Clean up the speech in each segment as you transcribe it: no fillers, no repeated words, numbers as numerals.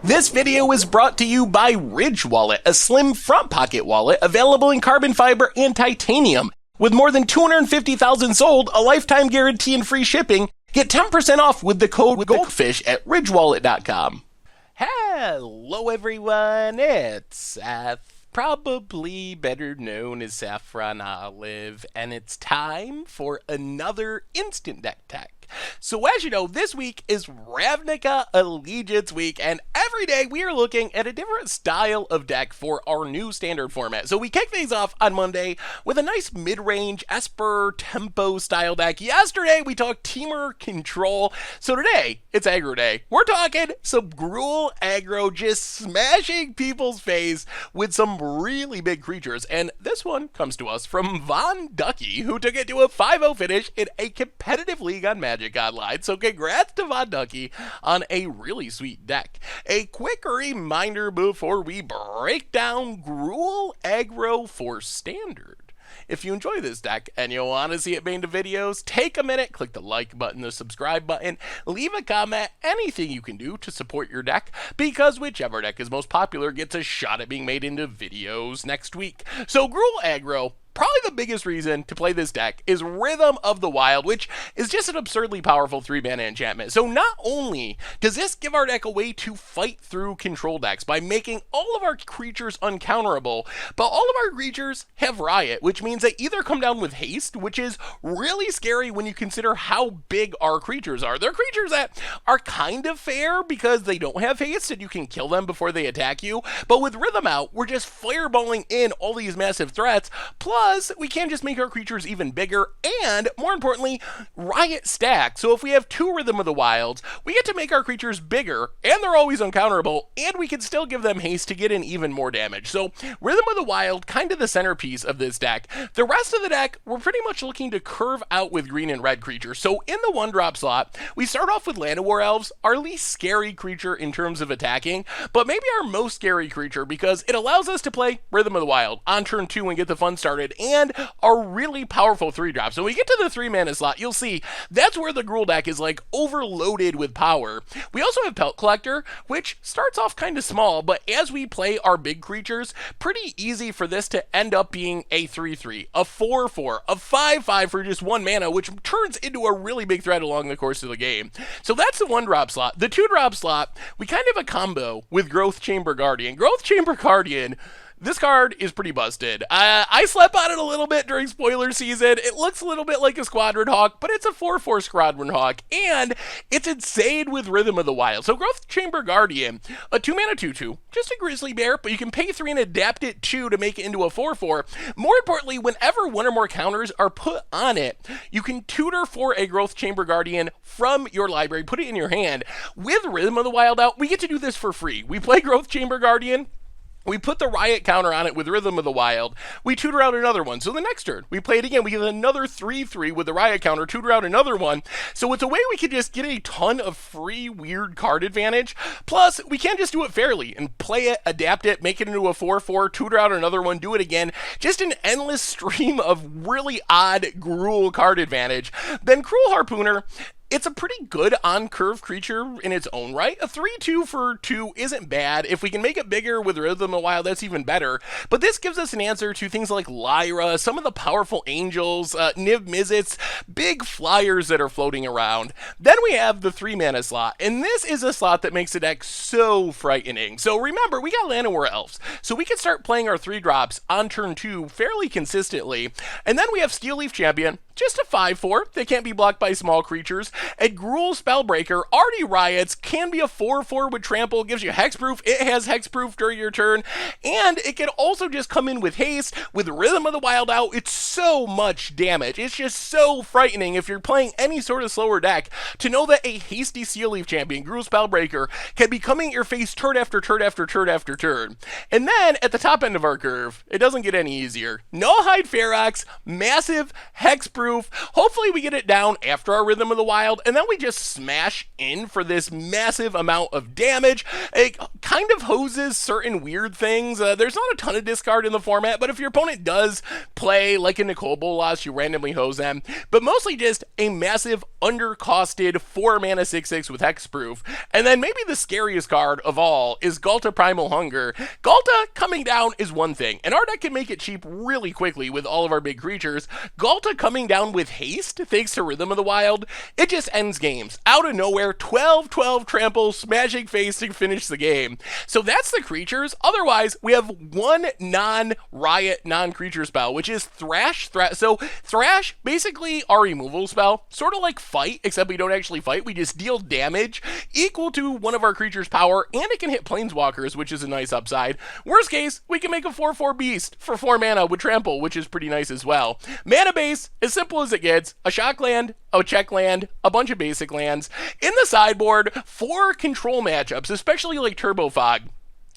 This video is brought to you by Ridge Wallet, a slim front pocket wallet available in carbon fiber and titanium. With more than 250,000 sold, a lifetime guarantee and free shipping, get 10% off with the code GOLDFISH at ridgewallet.com. Hello everyone, it's Seth, probably better known as Saffron Olive, and it's time for another Instant Deck Tech. So as you know, this week is Ravnica Allegiance week, and every day we are looking at a different style of deck for our new standard format. So we kick things off on Monday with a nice mid-range Esper tempo style deck. Yesterday we talked Teamer Control, so today it's Aggro Day. We're talking some Gruul Aggro, just smashing people's face with some really big creatures, and this one comes to us from Von Ducky, who took it to a 5-0 finish in a competitive league on Magic Online, so congrats to Von Ducky on a really sweet deck. A quick reminder before we break down Gruul Aggro for Standard. If you enjoy this deck and you want to see it made into videos, take a minute, click the like button, the subscribe button, leave a comment, anything you can do to support your deck, because whichever deck is most popular gets a shot at being made into videos next week. So Gruul Aggro, probably the biggest reason to play this deck is Rhythm of the Wild, which is just an absurdly powerful 3-mana enchantment. So not only does this give our deck a way to fight through control decks by making all of our creatures uncounterable, but all of our creatures have Riot, which means they either come down with haste, which is really scary when you consider how big our creatures are. They're creatures that are kind of fair because they don't have haste and you can kill them before they attack you, but with Rhythm out, we're just fireballing in all these massive threats, plus we can just make our creatures even bigger, and more importantly, Riot stack. So if we have 2 Rhythm of the Wilds, we get to make our creatures bigger, and they're always uncounterable, and we can still give them haste to get in even more damage. So Rhythm of the Wild, kind of the centerpiece of this deck. The rest of the deck, we're pretty much looking to curve out with green and red creatures. So in the 1-drop slot, we start off with Land of War Elves, our least scary creature in terms of attacking, but maybe our most scary creature because it allows us to play Rhythm of the Wild on turn 2 and get the fun started, and a really powerful 3-drop. So when we get to the 3-mana slot, you'll see that's where the Gruul deck is like overloaded with power. We also have Pelt Collector, which starts off kind of small, but as we play our big creatures, pretty easy for this to end up being a 3-3, a 4-4, a 5-5 for just 1 mana, which turns into a really big threat along the course of the game. So that's the 1-drop slot. The 2-drop slot, we kind of have a combo with Growth Chamber Guardian. Growth Chamber Guardian, this card is pretty busted. I slept on it a little bit during spoiler season. It looks a little bit like a Squadron Hawk, but it's a 4-4 Squadron Hawk, and it's insane with Rhythm of the Wild. So Growth Chamber Guardian, a 2-mana 2-2, just a Grizzly Bear, but you can pay 3 and adapt it 2 to make it into a 4-4. More importantly, whenever 1 or more counters are put on it, you can tutor for a Growth Chamber Guardian from your library, put it in your hand. With Rhythm of the Wild out, we get to do this for free. We play Growth Chamber Guardian, we put the Riot counter on it with Rhythm of the Wild. We tutor out another one. So the next turn, we play it again. We get another 3-3 with the Riot counter, tutor out another one. So it's a way we could just get a ton of free, weird card advantage. Plus, we can just do it fairly and play it, adapt it, make it into a 4-4, tutor out another one, do it again. Just an endless stream of really odd Gruul card advantage. Then Cruel Harpooner, it's a pretty good on-curve creature in its own right. A 3-2 for 2 isn't bad. If we can make it bigger with Rhythm of the Wild, that's even better. But this gives us an answer to things like Lyra, some of the powerful angels, Niv Mizzets, big flyers that are floating around. Then we have the 3-mana slot, and this is a slot that makes the deck so frightening. So remember, we got Land of War Elves, so we can start playing our 3-drops on turn 2 fairly consistently. And then we have Steel Leaf Champion, just a 5-4 that can't be blocked by small creatures. A Gruul Spellbreaker already riots, can be a 4-4 with Trample, gives you Hexproof. It has Hexproof during your turn, and it can also just come in with haste. With Rhythm of the Wild out, it's so much damage. It's just so frightening if you're playing any sort of slower deck to know that a hasty Steel Leaf Champion, Gruul Spellbreaker, can be coming at your face turn after turn after turn after turn. And then at the top end of our curve, it doesn't get any easier. Nullhide Ferox, massive Hexproof. Hopefully we get it down after our Rhythm of the Wild. Wild, and then we just smash in for this massive amount of damage. It kind of hoses certain weird things. There's not a ton of discard in the format, but if your opponent does play like a Nicole Bolas, you randomly hose them. But mostly just a massive undercosted 4-mana 6/6 with Hexproof. And then maybe the scariest card of all is Ghalta Primal Hunger. Ghalta coming down is one thing, and our deck can make it cheap really quickly with all of our big creatures. Ghalta coming down with haste, thanks to Rhythm of the Wild, it just ends games. Out of nowhere, 12/12 trample, smashing face to finish the game. So that's the creatures. Otherwise, we have one non-riot, non-creature spell, which is Thrash Threats. So Thrash, basically our removal spell, sort of like Fight, except we don't actually fight. We just deal damage equal to one of our creatures' power, and it can hit planeswalkers, which is a nice upside. Worst case, we can make a 4/4 beast for 4 mana with trample, which is pretty nice as well. Mana base, as simple as it gets, a shock land, a check land, a bunch of basic lands. In the sideboard, 4 control matchups, especially like Turbo Fog.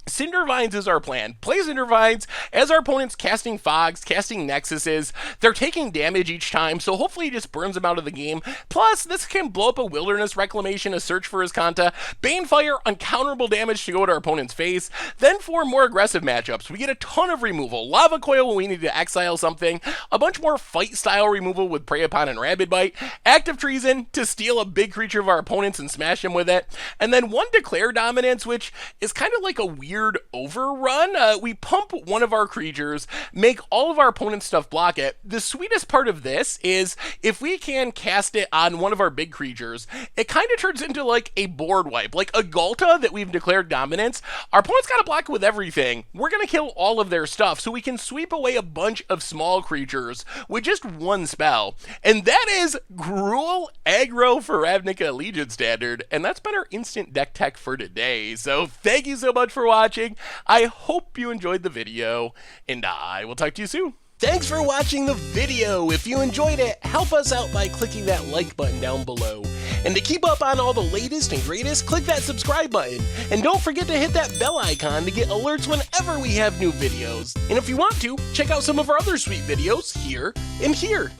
Cindervines is our plan. Play Cindervines as our opponent's casting Fogs, casting Nexuses. They're taking damage each time, so hopefully it just burns them out of the game. Plus, this can blow up a Wilderness Reclamation, a Search for Azcanta. Banefire, uncounterable damage to go to our opponent's face. Then for more aggressive matchups, we get a ton of removal. Lava Coil when we need to exile something. A bunch more fight-style removal with Prey Upon and Rabid Bite. Active Treason to steal a big creature of our opponents and smash him with it. And then one Declare Dominance, which is kind of like a weird overrun. We pump one of our creatures, make all of our opponent's stuff block it. The sweetest part of this is if we can cast it on one of our big creatures, it kind of turns into like a board wipe, like a Ghalta that we've declared dominance. Our opponent's got to block it with everything. We're going to kill all of their stuff, so we can sweep away a bunch of small creatures with just one spell. And that is Gruul Aggro for Ravnica Allegiance Standard, and that's been our instant deck tech for today. So thank you so much for watching. I hope you enjoyed the video, and I will talk to you soon. Thanks for watching the video. If you enjoyed it, help us out by clicking that like button down below. And to keep up on all the latest and greatest, click that subscribe button. And don't forget to hit that bell icon to get alerts whenever we have new videos. And if you want to, check out some of our other sweet videos here and here.